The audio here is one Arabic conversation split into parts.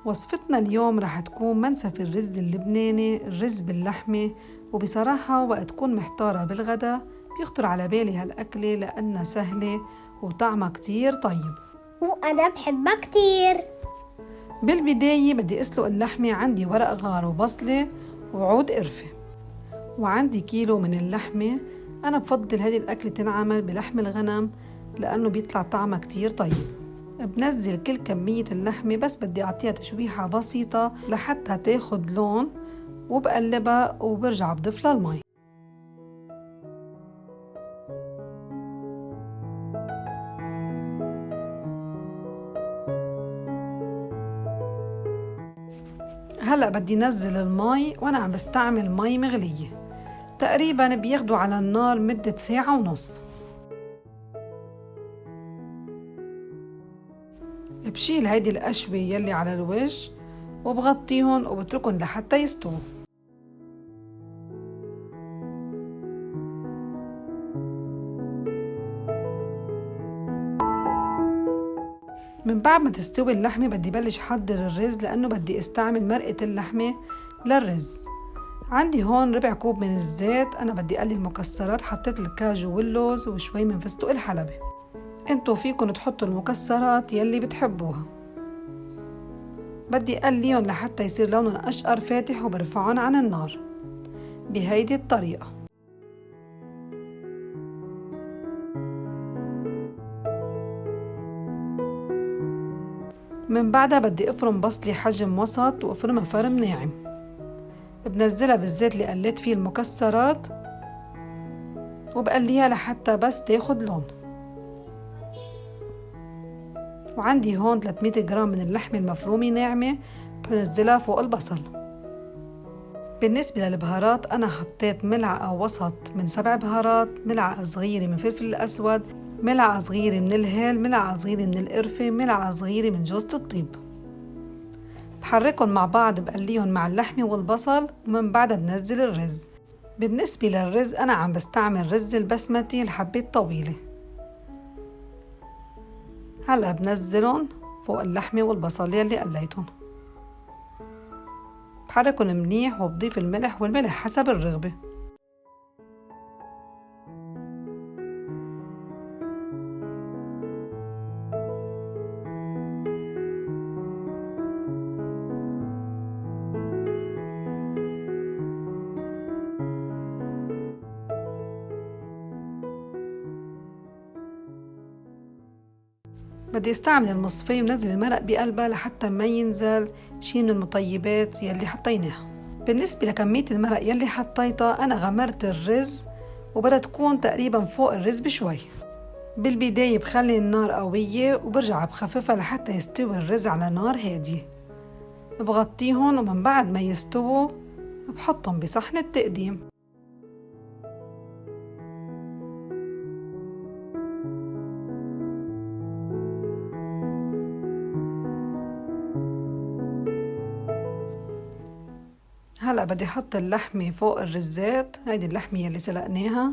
وصفتنا اليوم رح تكون منسف الرز اللبناني، الرز باللحمة. وبصراحة وقت تكون محتارة بالغدا بيخطر على بالي هالأكلة لأنها سهلة وطعمها كتير طيب، وأنا بحبها كتير. بالبداية بدي أسلق اللحمة. عندي ورق غار وبصلة وعود قرفة، وعندي كيلو من اللحمة. أنا بفضل هذه الأكلة تنعمل بلحم الغنم لأنه بيطلع طعمها كتير طيب. بنزل كل كمية اللحمة، بس بدي أعطيها تشويحة بسيطة لحتى تاخد لون، وبقلبها وبرجع بضيف لها المي. هلأ بدي نزل المي، وأنا عم بستعمل مي مغلية تقريبا بياخدوا على النار مدة ساعة ونص. بشيل هيدي القشوة يلي على الوجه وبغطيهم وبتركهم لحتى يستووا. من بعد ما تستوي اللحمة بدي بلش حضر الرز، لأنه بدي استعمل مرقة اللحمة للرز. عندي هون ربع كوب من الزيت. أنا بدي أقلي المكسرات، حطيت الكاجو واللوز وشوي من فستق الحلبة. انتو فيكن تحطوا المكسرات يلي بتحبوها. بدي أقليهم لحتى يصير لونهم أشقر فاتح، وبرفعهم عن النار بهيدي الطريقة. من بعدها بدي أفرم بصلي حجم وسط وأفرمها فرم ناعم. بنزلها بالزيت اللي قليت فيه المكسرات وبقليها لحتى بس تاخد لون. وعندي هون 300 جرام من اللحمة المفرومة ناعمة، بنزلها فوق البصل. بالنسبة للبهارات أنا حطيت ملعقة وسط من 7 بهارات، ملعقة صغيرة من فلفل الأسود، ملعقة صغيرة من الهيل، ملعقة صغيرة من القرفة، ملعقة صغيرة من جوزة الطيب. بحركهم مع بعض، بقليهم مع اللحمة والبصل، ومن بعدها بنزل الرز. بالنسبة للرز أنا عم بستعمل رز البسمتي الحبة الطويلة. هلأ بنزلهم فوق اللحمة والبصل يلي قليتهم، بحركهم منيح وبضيف الملح والملح حسب الرغبة. بدي استعمل المصفية ونزل المرق بقلبها لحتى ما ينزل شي من المطيبات يلي حطيناها. بالنسبة لكمية المرق يلي حطيتها، أنا غمرت الرز وبدها تكون تقريبا فوق الرز بشوي. بالبداية بخلي النار قوية وبرجع بخففها لحتى يستوي الرز على نار هادية. بغطيهم، ومن بعد ما يستووا بحطهم بصحن التقديم. هلأ بدي أحط اللحمة فوق الرزات. هيدي اللحمة يلي سلقناها.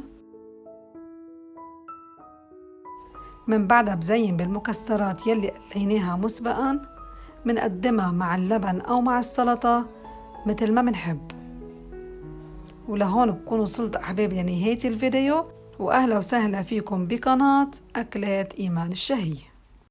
من بعدها بزين بالمكسرات يلي قليناها مسبقا. منقدمها مع اللبن أو مع السلطة مثل ما منحب. ولهون بكون وصلت أحباب لنهاية الفيديو، وأهلا وسهلا فيكم بقناة أكلات إيمان الشهية.